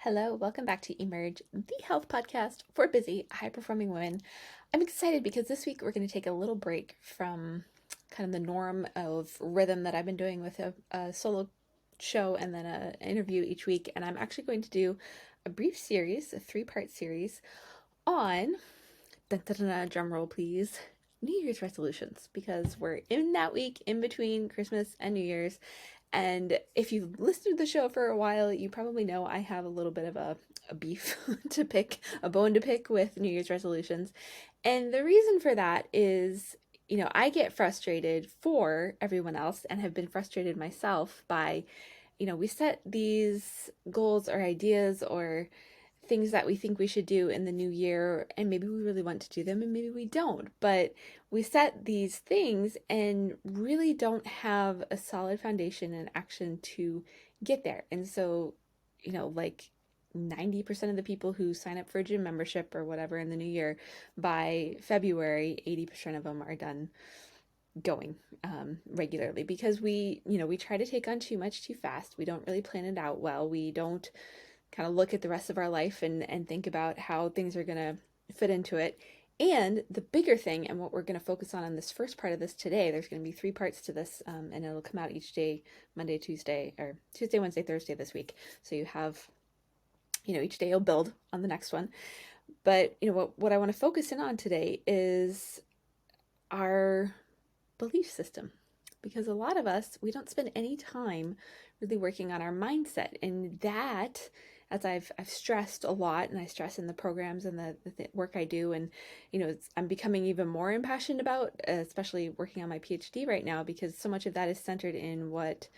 Hello, welcome back to Emerge, the health podcast for busy, high performing women. I'm excited because this week we're going to take a little break from kind of the norm of rhythm that I've been doing with a solo show and then an interview each week. And I'm actually going to do a brief series, a 3-part series on, dun, dun, dun, dun, drum roll please, New Year's resolutions, because we're in that week in between Christmas and New Year's. And if you've listened to the show for a while, you probably know I have a little bit of a beef to pick, a bone to pick with New Year's resolutions. And the reason for that is, I get frustrated for everyone else and have been frustrated myself by, we set these goals or ideas or things that we think we should do in the new year, and maybe we really want to do them and maybe we don't, but we set these things and really don't have a solid foundation and action to get there. And so, like 90% of the people who sign up for a gym membership or whatever in the new year, by February 80% of them are done going regularly, because we try to take on too much too fast. We don't really plan it out well. We don't kind of look at the rest of our life and think about how things are going to fit into it. And the bigger thing, and what we're going to focus on in this first part of this today, there's going to be 3 parts to this, and it'll come out each day, Monday, Tuesday, or Tuesday, Wednesday, Thursday this week. So you have, each day you'll build on the next one. But, what I want to focus in on today is our belief system. Because a lot of us, we don't spend any time really working on our mindset. And that, as I've stressed a lot, and I stress in the programs and the work I do, and I'm becoming even more impassioned about, especially working on my PhD right now, because so much of that is centered in what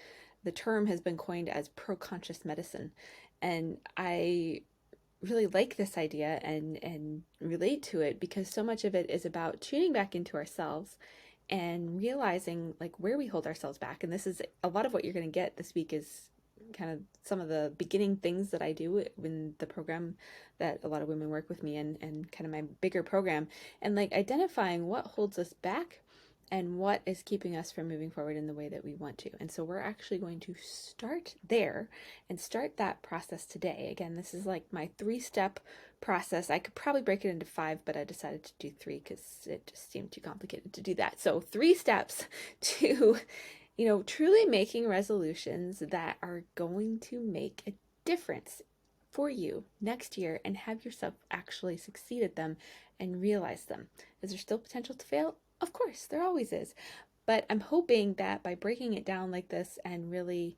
the term has been coined as Proconscious Medicine. And I really like this idea and relate to it, because so much of it is about tuning back into ourselves and realizing like where we hold ourselves back. And this is a lot of what you're going to get this week, is kind of some of the beginning things that I do in the program that a lot of women work with me in, and kind of my bigger program, and like identifying what holds us back and what is keeping us from moving forward in the way that we want to. And so we're actually going to start there and start that process today. Again, this is like my 3-step process. I could probably break it into 5, but I decided to do 3 because it just seemed too complicated to do that. So 3 steps to, truly making resolutions that are going to make a difference for you next year, and have yourself actually succeed at them and realize them. Is there still potential to fail? Of course, there always is. But I'm hoping that by breaking it down like this and really,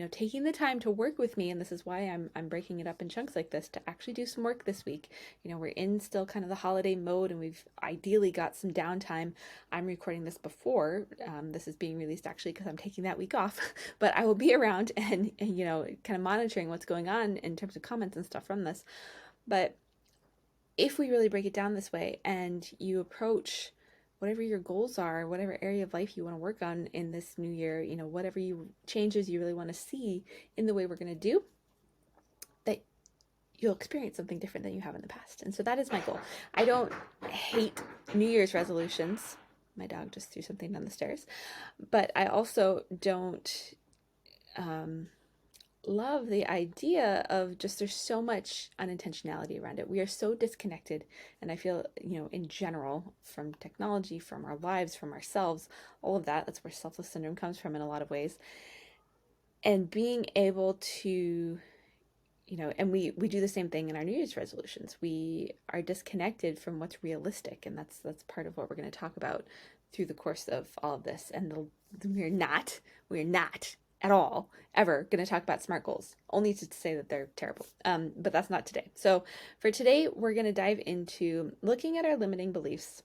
taking the time to work with me, and this is why I'm breaking it up in chunks like this, to actually do some work this week. We're in still kind of the holiday mode, and we've ideally got some downtime. I'm recording this before this is being released, actually, because I'm taking that week off. But I will be around and kind of monitoring what's going on in terms of comments and stuff from this. But if we really break it down this way, and you approach whatever your goals are, whatever area of life you want to work on in this new year, whatever changes you really want to see in the way we're going to do, that you'll experience something different than you have in the past. And so that is my goal. I don't hate New Year's resolutions. My dog just threw something down the stairs. But I also don't love the idea of just, there's so much unintentionality around it. We are so disconnected, and I feel, in general, from technology, from our lives, from ourselves, all of that. That's where Selfless Syndrome comes from in a lot of ways. And being able to, and we do the same thing in our New Year's resolutions. We are disconnected from what's realistic, and that's part of what we're going to talk about through the course of all of this. And we're not at all ever going to talk about SMART goals, only to say that they're terrible. But that's not today. So for today, we're going to dive into looking at our limiting beliefs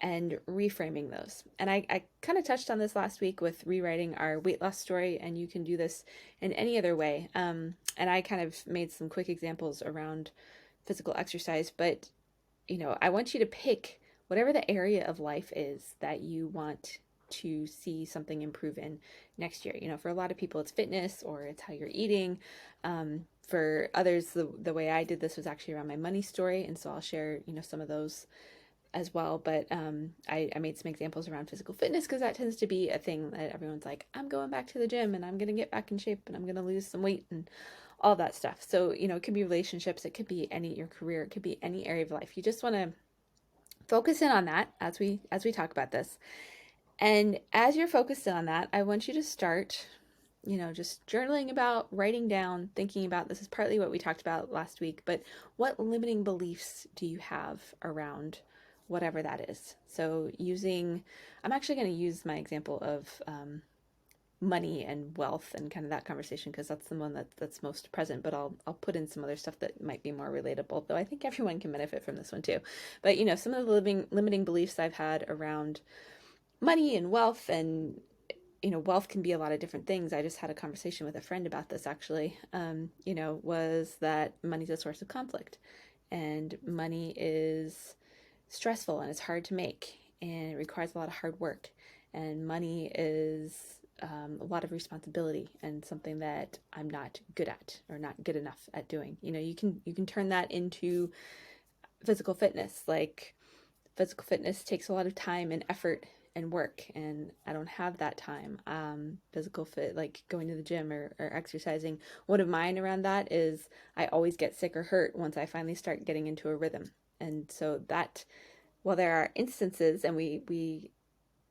and reframing those. And I kind of touched on this last week with rewriting our weight loss story, and you can do this in any other way. And I kind of made some quick examples around physical exercise, but I want you to pick whatever the area of life is that you want to see something improve in next year. For a lot of people, it's fitness, or it's how you're eating. For others, the way I did this was actually around my money story, and so I'll share, some of those as well. But I made some examples around physical fitness, because that tends to be a thing that everyone's like, I'm going back to the gym and I'm going to get back in shape and I'm going to lose some weight and all that stuff. So, it could be relationships, it could be your career, it could be any area of life. You just want to focus in on that as we talk about this. And as you're focused on that, I want you to start, just journaling about, writing down, thinking about, this is partly what we talked about last week, but what limiting beliefs do you have around whatever that is? So I'm actually going to use my example of money and wealth and kind of that conversation, because that's the one that's most present, but I'll put in some other stuff that might be more relatable, though I think everyone can benefit from this one too. But some of the limiting beliefs I've had around money and wealth, and wealth can be a lot of different things. I just had a conversation with a friend about this actually. Was that money's a source of conflict, and money is stressful and it's hard to make, and it requires a lot of hard work, and money is a lot of responsibility and something that I'm not good at or not good enough at doing. You can turn that into physical fitness. Like, physical fitness takes a lot of time and effort and work, and I don't have that time. Physical fit, like going to the gym or exercising, one of mine around that is I always get sick or hurt once I finally start getting into a rhythm. And so that, while there are instances, and we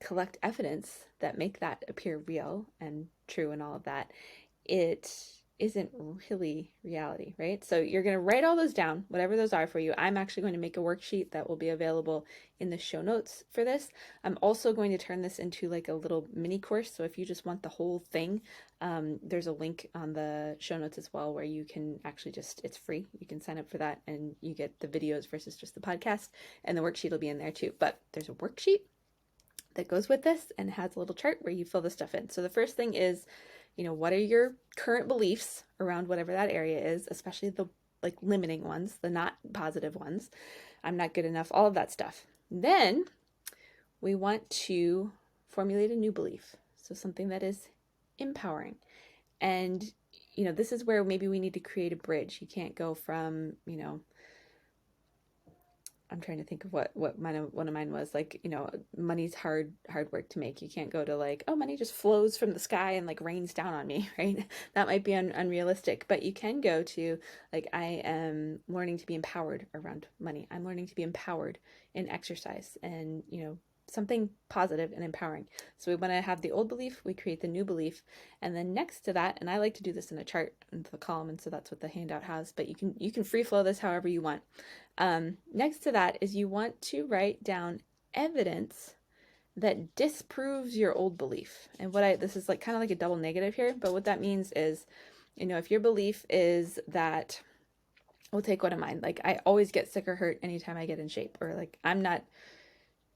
collect evidence that make that appear real and true and all of that, it isn't really reality, right? So you're going to write all those down, whatever those are for you. I'm actually going to make a worksheet that will be available in the show notes for this. I'm also going to turn this into like a little mini course. So if you just want the whole thing, there's a link on the show notes as well, where you can actually it's free. You can sign up for that and you get the videos versus just the podcast, and the worksheet will be in there too. But there's a worksheet that goes with this and has a little chart where you fill the stuff in. So the first thing is, what are your current beliefs around whatever that area is, especially the like limiting ones, the not positive ones. I'm not good enough, all of that stuff. Then we want to formulate a new belief. So something that is empowering. And, this is where maybe we need to create a bridge. You can't go from, I'm trying to think of what one of mine was, like, money's hard work to make. You can't go to like, oh, money just flows from the sky and like rains down on me, right? That might be unrealistic, but you can go to like, I am learning to be empowered around money. I'm learning to be empowered in exercise, and something positive and empowering. So we want to have the old belief, we create the new belief, and then next to that, and I like to do this in a chart into the column, and so that's what the handout has, but you can free flow this however you want. Next to that is you want to write down evidence that disproves your old belief. And this is like kind of like a double negative here, but what that means is, if your belief is that, we'll take one of mine, like I always get sick or hurt anytime I get in shape, or like I'm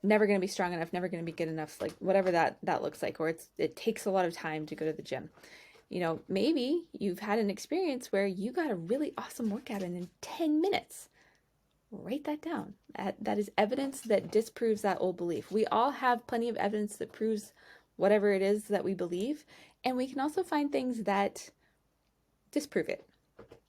never going to be strong enough, never going to be good enough, like whatever that looks like, or it takes a lot of time to go to the gym. Maybe you've had an experience where you got a really awesome workout in 10 minutes. Write that down. That is evidence that disproves that old belief. We all have plenty of evidence that proves whatever it is that we believe, and we can also find things that disprove it,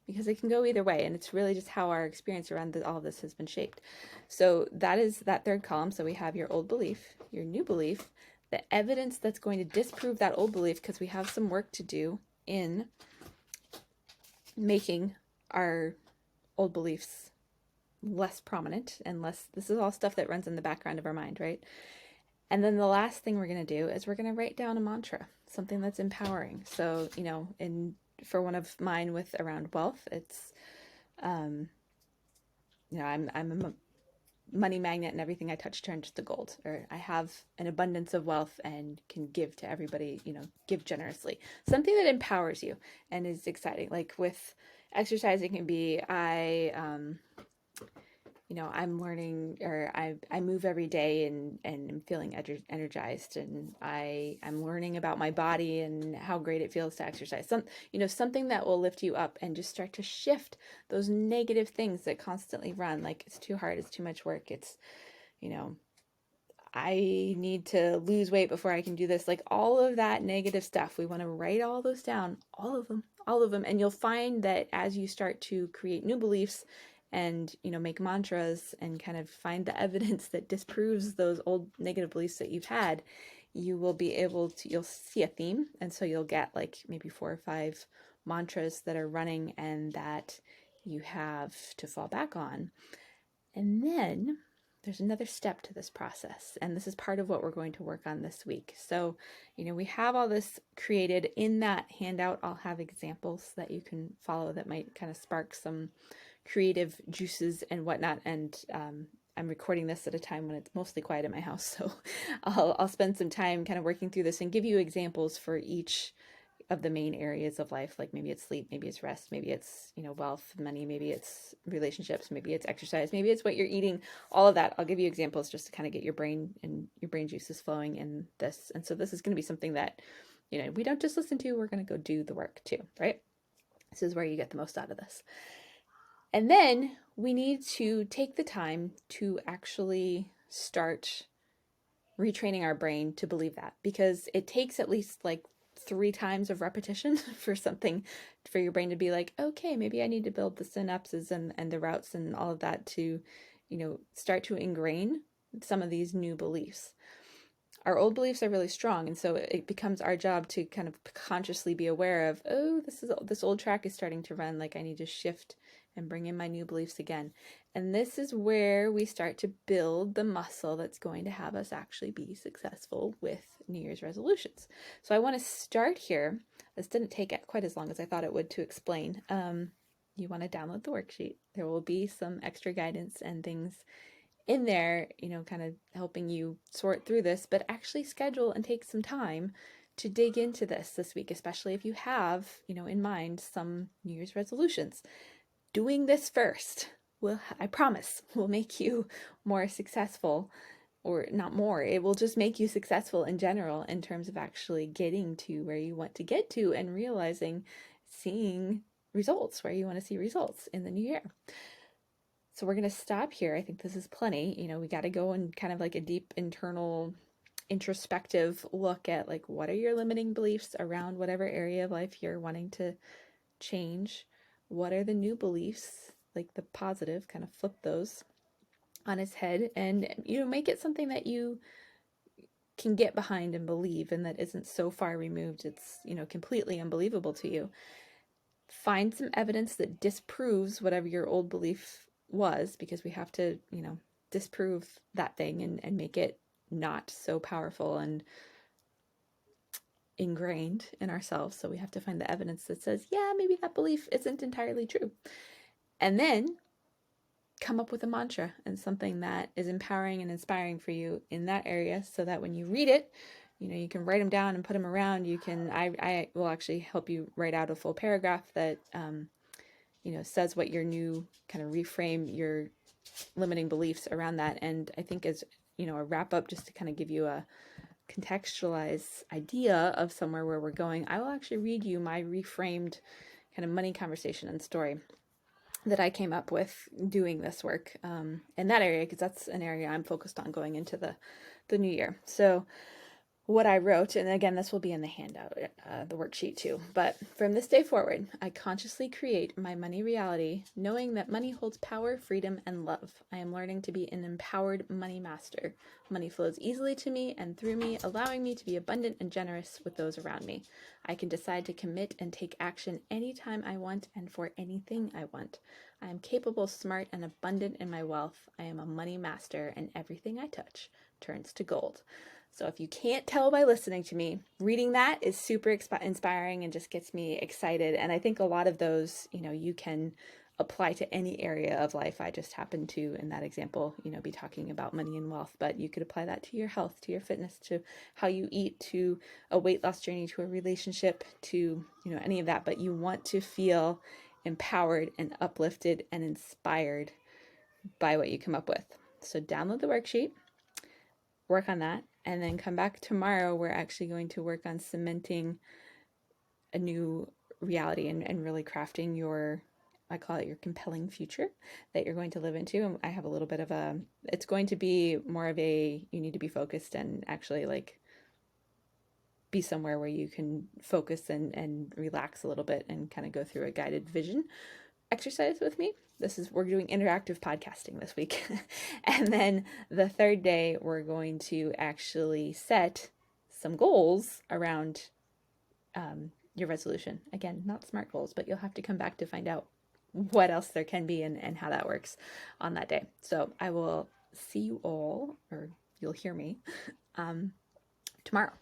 because it can go either way, and it's really just how our experience around all of this has been shaped. So that is that third column. So we have your old belief, your new belief, the evidence that's going to disprove that old belief, because we have some work to do in making our old beliefs less prominent and less, this is all stuff that runs in the background of our mind, right? And then the last thing we're going to do is we're going to write down a mantra, something that's empowering. So, for one of mine with around wealth, it's, I'm a money magnet, and everything I touch turns to gold, or I have an abundance of wealth and can give to everybody, give generously. Something that empowers you and is exciting. Like with exercising can be, I'm learning, or I move every day and I'm feeling energized, and I'm learning about my body and how great it feels to exercise. Something that will lift you up and just start to shift those negative things that constantly run. Like, it's too hard, it's too much work, it's, I need to lose weight before I can do this. Like all of that negative stuff, we want to write all those down, all of them. And you'll find that as you start to create new beliefs and, make mantras and kind of find the evidence that disproves those old negative beliefs that you've had, you will be able to, you'll see a theme. And so you'll get like maybe 4 or 5 mantras that are running and that you have to fall back on. And then there's another step to this process. And this is part of what we're going to work on this week. So, we have all this created. In that handout, I'll have examples that you can follow that might kind of spark some creative juices and whatnot. And I'm recording this at a time when it's mostly quiet in my house. So I'll spend some time kind of working through this and give you examples for each of the main areas of life. Like maybe it's sleep, maybe it's rest, maybe it's, wealth, money, maybe it's relationships, maybe it's exercise, maybe it's what you're eating, all of that. I'll give you examples just to kind of get your brain and your brain juices flowing in this. And so this is going to be something that, we don't just listen to, we're going to go do the work too, right? This is where you get the most out of this. And then we need to take the time to actually start retraining our brain to believe that, because it takes at least like 3 times of repetition for your brain to be like, okay, maybe I need to build the synapses and the routes and all of that to, start to ingrain some of these new beliefs. Our old beliefs are really strong, and so it becomes our job to kind of consciously be aware of, oh, this old track is starting to run, like I need to shift and bring in my new beliefs again. And this is where we start to build the muscle that's going to have us actually be successful with New Year's resolutions. So I want to start here. This didn't take quite as long as I thought it would to explain. You want to download the worksheet. There will be some extra guidance and things in there, kind of helping you sort through this, but actually schedule and take some time to dig into this week, especially if you have, in mind some New Year's resolutions. Doing this first I promise, will make you more successful, or not more, it will just make you successful in general in terms of actually getting to where you want to get to and seeing results where you want to see results in the new year. So we're going to stop here. I think this is plenty. We got to go in kind of like a deep internal introspective look at like, what are your limiting beliefs around whatever area of life you're wanting to change? What are the new beliefs, like the positive, kind of flip those on its head and, make it something that you can get behind and believe, and that isn't so far removed it's, completely unbelievable to you. Find some evidence that disproves whatever your old belief was, because we have to, disprove that thing and make it not so powerful and ingrained in ourselves. So we have to find the evidence that says, yeah, maybe that belief isn't entirely true. And then come up with a mantra and something that is empowering and inspiring for you in that area, so that when you read it, you can write them down and put them around. I will actually help you write out a full paragraph that, says what your new kind of reframe your limiting beliefs around that. And I think as, a wrap up, just to kind of give you a contextualized idea of somewhere where we're going, I will actually read you my reframed kind of money conversation and story that I came up with doing this work in that area, because that's an area I'm focused on going into the new year. So what I wrote, and again, this will be in the handout, the worksheet too, but from this day forward, I consciously create my money reality, knowing that money holds power, freedom, and love. I am learning to be an empowered money master. Money flows easily to me and through me, allowing me to be abundant and generous with those around me. I can decide to commit and take action anytime I want and for anything I want. I am capable, smart, and abundant in my wealth. I am a money master, and everything I touch turns to gold. So if you can't tell by listening to me, reading that is super inspiring and just gets me excited. And I think a lot of those, you can apply to any area of life. I just happened to, in that example, be talking about money and wealth, but you could apply that to your health, to your fitness, to how you eat, to a weight loss journey, to a relationship, to, any of that. But you want to feel empowered and uplifted and inspired by what you come up with. So download the worksheet, work on that, and then come back tomorrow. We're actually going to work on cementing a new reality and really crafting your, I call it your compelling future that you're going to live into. And I have a little bit of it's going to be more of you need to be focused and actually like be somewhere where you can focus and relax a little bit and kind of go through a guided vision exercise with me. We're doing interactive podcasting this week. And then the third day, we're going to actually set some goals around your resolution. Again, not SMART goals, but you'll have to come back to find out what else there can be and how that works on that day. So I will see you all, or you'll hear me tomorrow.